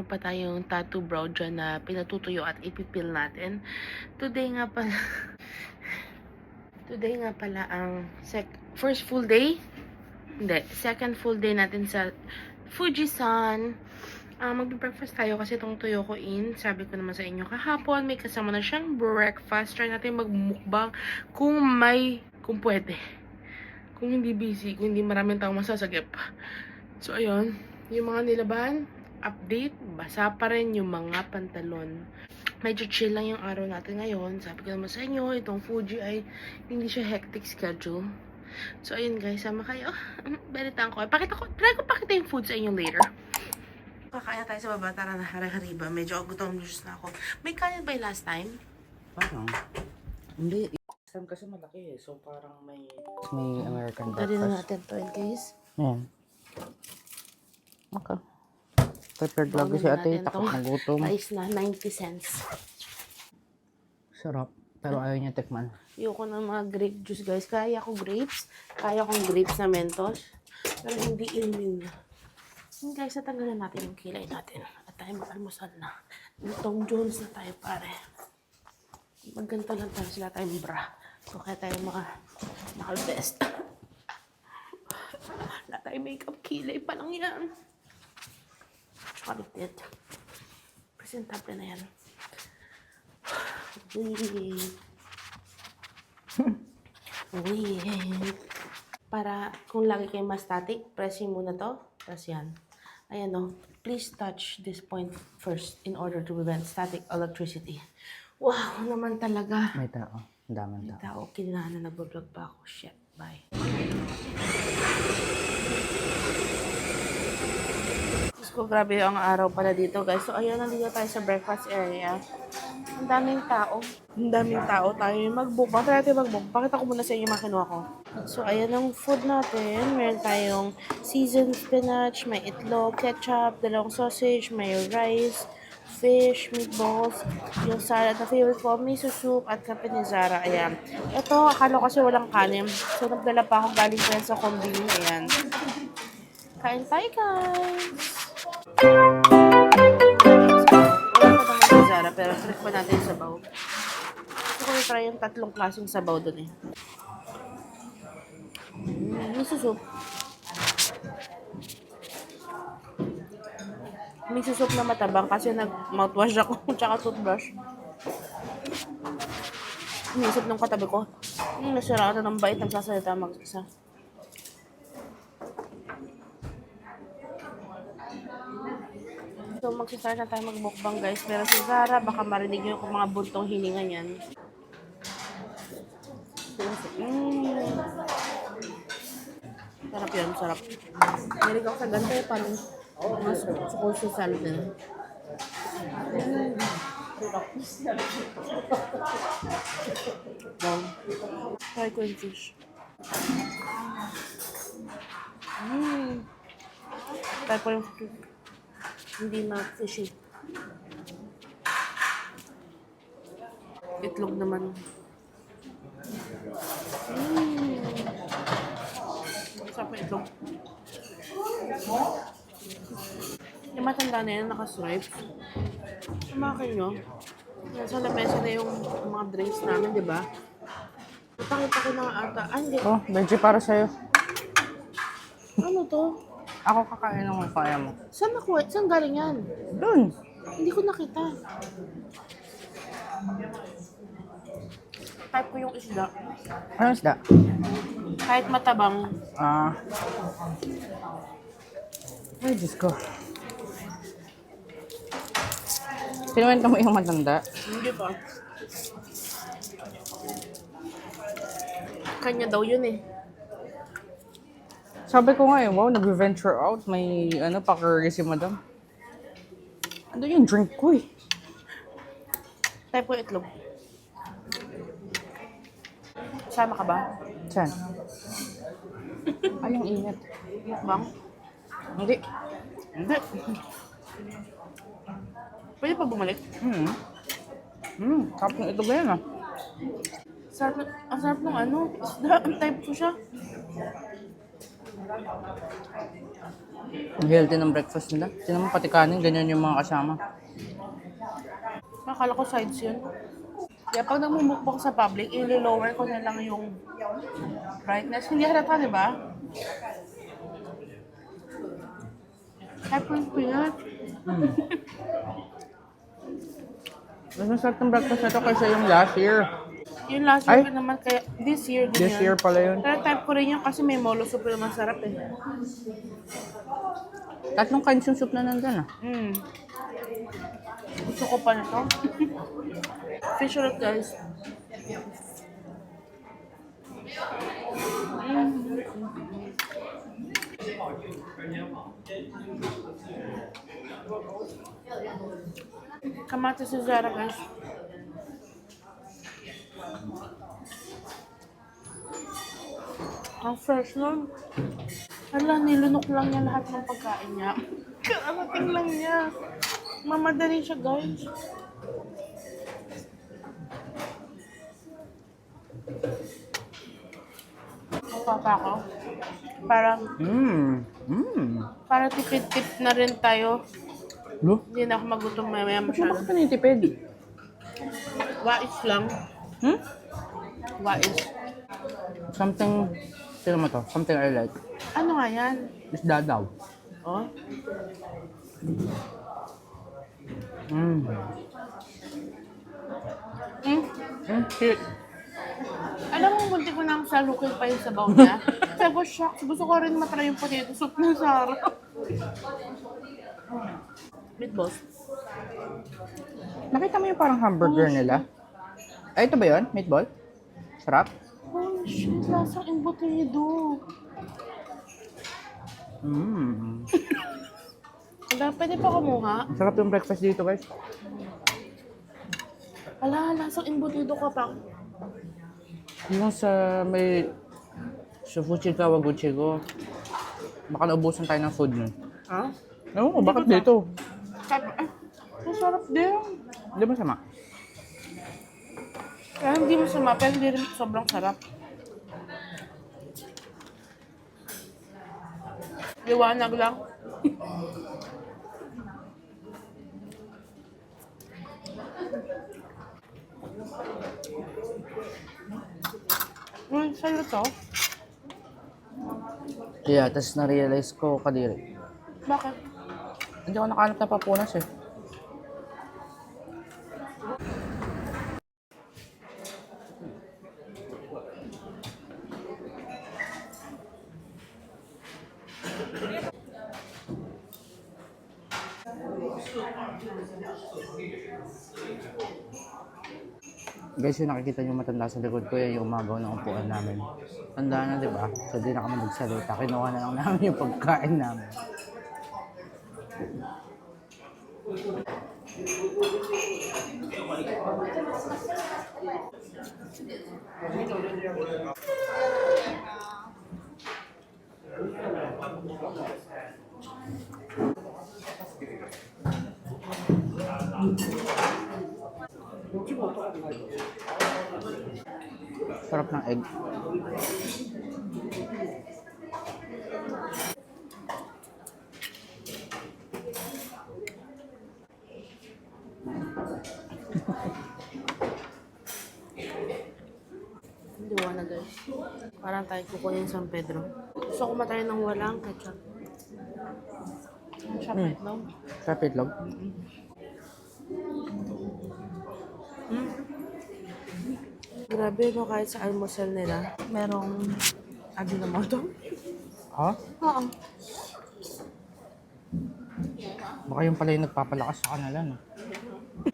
pa tayong tattoo brow dyan na pinatutuyo at ipipil natin. Today nga pala, ang first full day? Hindi, second full day natin sa Fujisan. Mag-breakfast tayo kasi itong tuyo ko sabi ko naman sa inyo kahapon, may kasama na siyang breakfast. Try natin magmukbang kung pwede. Kung hindi busy, kung hindi maraming taong masasagip. So, ayun. Yung mga nilaban, update, basa pa rin yung mga pantalon. Medyo chill lang yung araw natin ngayon. Sabi ko naman sa inyo, itong Fuji ay hindi siya hectic schedule. So, ayun guys, sama kayo. Balitaan ko. Try ko pakita yung food sa inyo later. Kakain tayo sa baba. Tara na, hari-hariba. Medyo gutom juice na ako. May kanin ba yung last time? Parang, hindi. Last time kasi malaki eh. So, parang may American Dali na breakfast. natin to guys. Ayan. Okay. Prepared lagi si ate. Takot na gutom. Rice na, 90 cents. Sarap. Pero ayaw niya tikman. Ayoko ng mga grape juice guys. Kaya ko grapes. Kaya kong grapes na Mentos. Pero hindi immune. Guys, natanggalan natin yung kilay natin. At tayo mag-almusal na. Tom Jones na tayo pare. Magganto lang tayo sila tayong bra. So kaya tayo naka-best. Wala tayong makeup, kilay pa lang yan. Quality. Presentable na yan. Wait. Para kung lagi kayo mas static, press mo muna to. Tapos yan. Ayan o. Please touch this point first in order to prevent static electricity. Wow, naman talaga. May tao. Ang daming May tao. tao. Kinahan na nag-vlog pa ako. Shit. Bye. Grabe ang araw pala dito guys. So ayun, nandito tayo sa breakfast area. Ang daming tao. Ang daming tao. Tayo yung mag-book. Bakit natin mag-book? Pakita ko muna sa inyo yung kinuha ko. So ayan ang food natin. Meron tayong seasoned spinach, may itlog, ketchup, dalawang sausage, may rice, fish, meatballs, yung salad na favorite ko, miso soup, at kape ni Zara. Ayan. Ito, akala ko kasi walang kanin. So nagdala pa ako galing pa yan sa kombini. Ayan. Kain tayo guys! Wala pa naman sa Zara, pero trick pa natin yung sabaw. Gusto ko try yung tatlong klaseng sabaw dun eh. Miso soup. Miso soup na matabang kasi nag-mouthwash ako tsaka toothbrush. Inisip nung katabi ko. Nasira na ng bait, nagsasalita mag-isa. So, magsistart na tayo magbukbang guys. Pero si Zara, baka marinig nyo yung mga buntong hininga niyan. Sarap yun, sarap. Marinig ako sa ganito, parang mga sukol sa salad din. Wow. Try ko yung fish. Try ko yung fish. Hindi ma-fishy. Itlog naman. Sarap yung itlog. Yung matanda na yan, naka-stripes. Sumakin nyo. Nasa lamesa na yung mga drinks namin, di ba? Napakita ko na ata. Hindi. Oh, veggie para sa'yo. Ano to? Ako kakain ng kaya mo. Saan nakuha? Saan galing yan? Doon. Hindi ko nakita. Type ko yung isda. Ano isda? Kahit matabang. Ay, Diyos ko. Sinuwento mo yung matanda? Hindi pa. Kanya daw yun eh. Sabi ko nga wow, nag-venture out. May pa-curry si madam. Ano yung drink ko eh? Type ko itlog. Sama ka ba? Saan? Ay, yung init. Bang? Hindi. Hindi. Pwede pa bumalik? Sarap ng itlog na yan ah. Ang sarap ng ano, isda. Ang type ko siya. Ang healthy ng breakfast nila. Tingnan mo pati kanin, ganyan yung mga kasama. Akala ko sides yun. Kaya pag namumukbang sa public, i-lower ko na lang yung brightness. Hindi halata, di ba? Pepper peanut. Mas masarap ng breakfast na to kaysa yung last year. Yung last year pa naman, kaya this year din This yun. year pala yun. Pero type ko rin yun kasi may molo soup na masarap eh. Tatlong kinds yung soup na nandun ah. Gusto ko pa na to. Fish ulit guys. Kamatis si Zara guys. Ang fresh nun. Hala, nilunok lang niya lahat ng pagkain niya. Karating lang niya. Mamadali siya guys. Ang papa ko. Parang, para tipid-tip na rin tayo. Lo? Hindi na ako magutom mamaya Bakit masyado. bakit pinitipid? Wais lang. Wais. Something, sino mo to? Something I like. Ano nga yan? Isda daw. Oh? Shit. Alam mo, munti ko nang salukin pa yung sabaw niya. Sabi ko, shucks, gusto ko rin matry yung potato soup ng Sarah. Meatballs. Nakita mo yung parang hamburger nila? Ay, ito ba yun? Meatball? Sarap? Holy shit, lasang embutido. Pwede pa kumuha? Sarap yung breakfast dito guys. Wala, lasang embutido ka pa. Yung sa may Sufuchi Kawaguchi ko, baka naubusan tayo ng food nun. Ha? Ewan ko, bakit dito? Masarap din. Hindi ba sama? Kaya hindi masama, pero hindi rin sobrang sarap. Liwanag lang. Sa'yo to? Yeah, tapos na-realize ko kadiri. Bakit? Hindi ako nakahanap na papunas eh. Guys, yung nakikita nyo matanda sa likod ko, yan yung umagaw ng upuan namin. Tanda na, di ba? So, di na kami nagsalita. Kinuha na lang namin yung pagkain namin. Sarap ng egg. Liwanag guys. Parang tayo kukunin San Pedro. Gusto ko matry ng walang ketchup. Chocolate no? Sarap itlog. Grabe no, kahit sa almusal nila, merong Ajinomoto. Ha? Oo. Baka yung pala yung nagpapalakas sa kanila, no?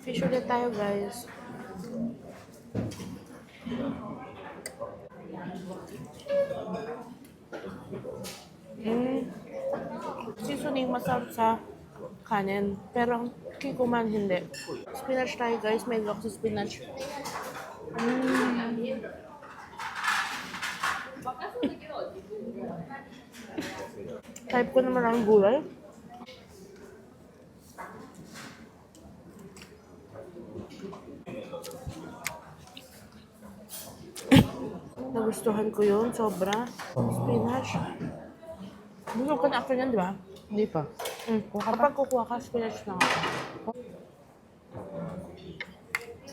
Fish ulit tayo guys. Seasoning masarap sa kanin. Pero ang kikuman hindi. Spinach tayo guys. May lock sa spinach. Type ko naman ang gulay. Nagustuhan ko yun. Sobra. Spinach. Busog ka na after yan, di ba? Hindi pa. Kapag kukuha ka, spinach lang ako.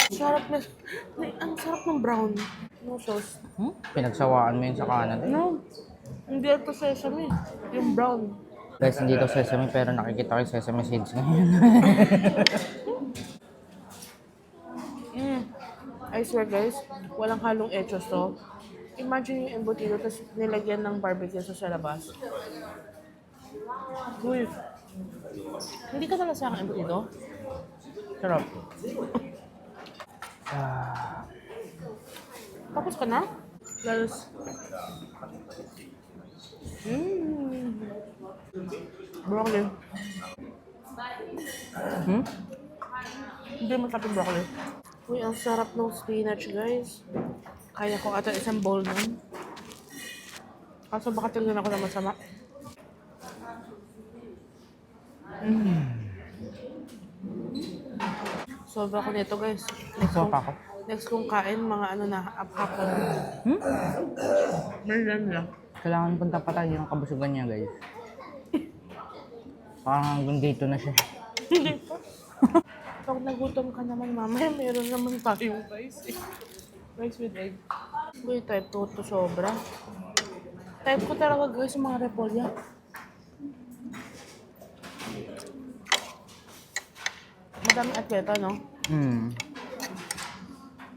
Sarap na. Ang sarap ng brown. No sauce. Pinagsawaan mo yun sa kanan. No. Hindi ito sesame. Yung brown. Guys, hindi to sesame pero nakikita ko yung sesame seeds ngayon. I swear guys, walang halong echos to. Imagine yung embutido tapos nilagyan ng barbecue sa labas. Uy. Hindi ka nalasa ang embutido? Sarap. Tapos ka na? Lalos. Broccoli. Hindi masarap yung broccoli. Uy, ang sarap ng spinach, guys. Kaya ko ata isang bowl nun. Kaso baka tingnan ako na masama. Sobra ko nito, guys. Kuha pa ako. Next kong kain, mga ano na, hapon. Meron lang. Kailangan punta pa tayo ng kabusugan niya, guys. Parang hanggang dito na siya. Hindi pa. Pag nagutom ka naman, mamaya meron naman tayong rice. Rice with egg. Uy, type 2 to sobra. Type ko talaga, guys, yung mga repolya. Madami atleta, no?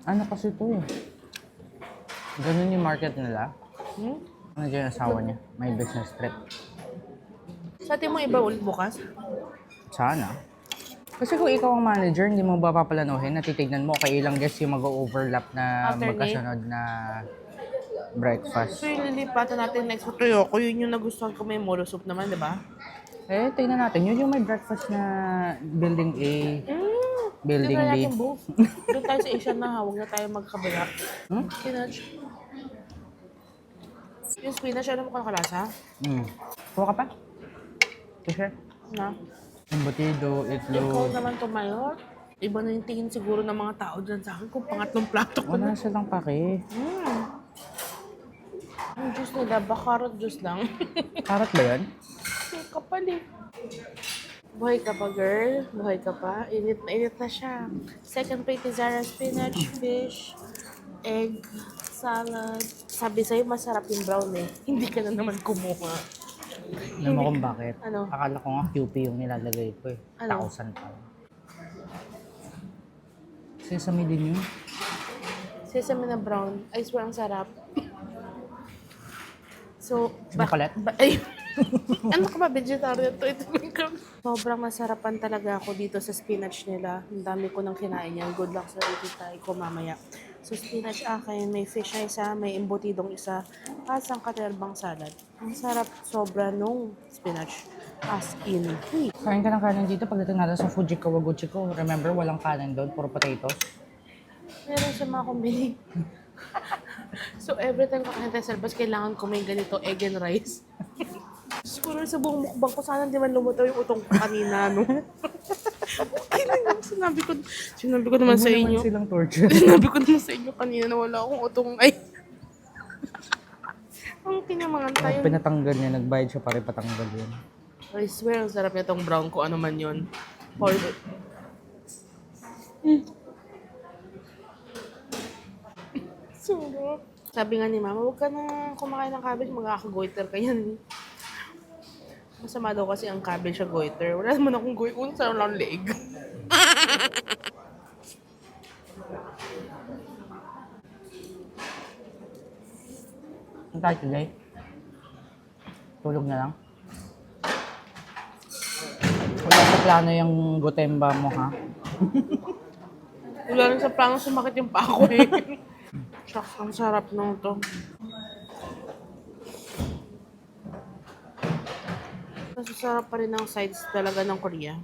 Ano kasi ito eh. Ganun yung market nila. Ano dyan yung asawa niya? May business trip. Sa atin mo iba ulit bukas? Sana. Kasi kung ikaw ang manager, hindi mo ba papalanuhin? Natitignan mo kay ilang guests yung mag-overlap na Alternate. magkasunod na breakfast. So yung lilipatan natin next sa Toyoko, yun yung nagustuhan ko may moro soup naman, di ba? Eh, tingnan natin. Yun yung may breakfast na building A, building Tignan B. natin both. Doon tayo sa Asian na, huwag na tayo magkabila. Spinach. Yung spinach, alam mo kung kalasa? Kuha ka pa? T-shirt? Na? Embutido, Ikaw itlog. naman tumayo. Iba na yung tingin siguro ng mga tao dyan sa akin kung pangatlong plato ko Wala na. silang pake. Yung juice nila, bakarot juice lang. Carrot ba yan? Ang kapal eh. Buhay ka pa, girl. Buhay ka pa. Init na siya. Second plate ni Zara, spinach, fish, egg, salad. Sabi sa'yo, masarap yung brown eh. Hindi ka na naman kumuha. Alam mo kung bakit? Ano? Akala ko nga QP yung nilalagay ko eh. Ano? 1,000 pa. Sesame din yun. Sesame na brown. I swear, ang sarap. So, Chocolate? ay, ano ka ba, vegetarian to? Ito lang ka. Sobrang masarapan talaga ako dito sa spinach nila. Ang dami ko nang kinain yan. Good luck sa ititay ko mamaya. So, spinach akin, may fish na isa, may embutidong isa, at ang katerbang salad. Ang sarap sobra nung spinach. As in. Uy, Kain ka ng kanin dito pagdating natin sa Fuji Kawaguchi ko. Remember, walang kanin doon, puro potatoes. meron siya mga kumbili. So, every time kakain tayo sa labas, kailangan ko may ganito, egg and rice. Siguro sa buong mukbang ko, sana di man lumutaw yung utong ko kanina, no? Ay, lang, sinabi ko naman sa inyo. Huwag mo naman silang torture. Sinabi ko naman sa inyo kanina na wala akong utong ay. Ang pinamangan tayo. Pinatanggal niya, nagbayad siya para ipatanggal yun. I swear, ang sarap nitong brown ko, ano man yun. Hold it. Sarap. Sabi nga ni Mama, huwag ka na kumakain ng cabbage, magkakagoiter ka yan. Masama daw kasi ang cabbage sa goiter. Wala naman akong goiter. Unang sarap lang leg. Ang tayo today? Tulog na lang? Wala sa plano yung Gotemba mo, ha? Wala rin sa plano sumakit yung pako eh. Shucks, ang sarap nung to. Mas sarap pa rin ang sides talaga ng Korea.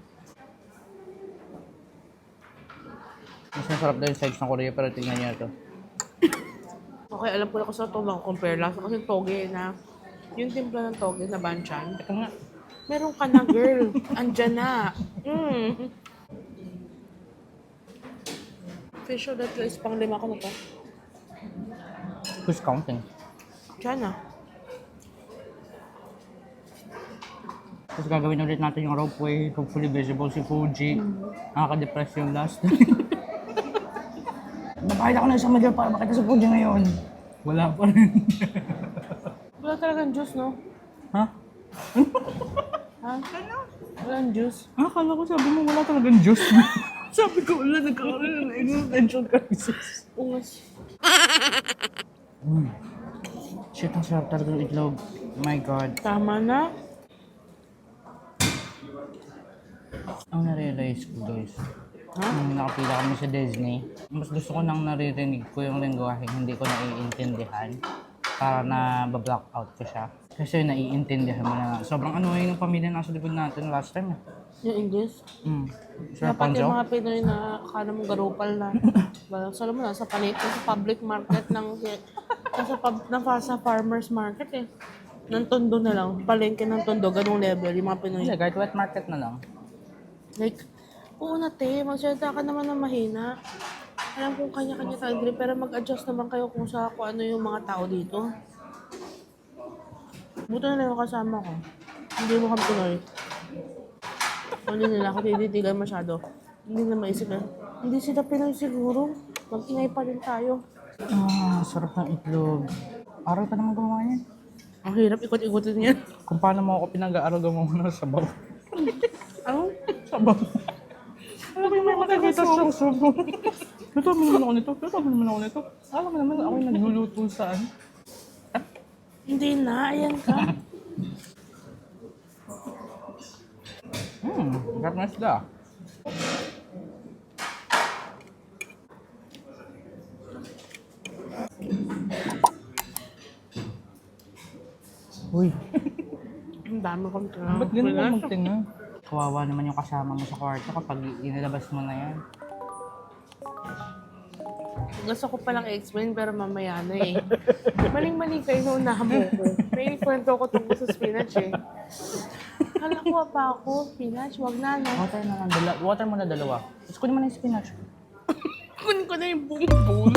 Mas masarap daw yung sides ng Korea pero tingnan niyo ito. Okay, alam ko na kung saan ito compare lang. Kasi toge na, yung timpla ng toge na banchan. Ito nga. Meron ka na, girl. Andyan na. Fish or that is pang 5 ko na to. Who's counting? Diyan na. Tapos gagawin ulit natin yung ropeway. Hopefully visible si Fuji. Nakaka-depress yung last. Napakita ko na isang medyo para makita si Fuji ngayon. Wala pa rin. Wala talagang juice, no? Ha? Ha? Walang juice. Akala ko sabi mo wala talagang juice. Sabi ko wala nagkakaroon ng existential crisis. Ungas. Shit, ang sarap talaga ng itlog. My God. Tama na. Ang na-realize ko guys, nung nakapila kami sa Disney, mas gusto ko nang naririnig ko yung lengguwahe, hindi ko naiintindihan para na block out ko siya. Kasi naiintindihan mo na. Sobrang annoying ng pamilya nasa likod natin last time. Yung English. Sir Dapat yung Ponzo? mga Pinoy na akala mo garupal na. Sala mo na, sa public market ng sa farmer's market eh. Ng tondo na lang. Palengke ng tondo, ganung level. Yung mga Pinoy. Hindi, kahit wet market na lang. Like, oo na te, magsalita ka naman ng mahina. Alam kong kanya-kanya tayo grip, pero mag-adjust naman kayo kung ano yung mga tao dito. Buto na lang yung kasama ko. Hindi mo kami Pinoy. Hindi nila ako tititigan masyado. Hindi na maisip na. Hindi sila Pinoy siguro. Mag-ingay pa rin tayo. Sarap ng itlog. Aral ka naman gumawa yan. Ang hirap ikot-ikotin yan. Kung paano mo ako pinag-aaral gumawa ng sabaw. Ano? Sabaw. Alam mo naman nakikita siyang sabaw. Luto mo naman ako nito. Luto mo naman ako nito. Alam mo naman ako yung nagluluto saan. Hindi na, ayan ka. Sarap na isda. Uy, Ang dami kong tinawag. ba't ganun ka magtingin? Kawawa naman yung kasama mo sa kwarto kapag inilabas mo na yan. Gusto ko palang i-explain pero mamaya na eh. Maling-mali kayo nung nahamo ko. May kwento ko tungkol sa spinach eh. Kala ko pa ako, spinach, wag na no. Water mo na dalawa. Tapos kunin mo na yung spinach. Kunin ko na yung buong bowl.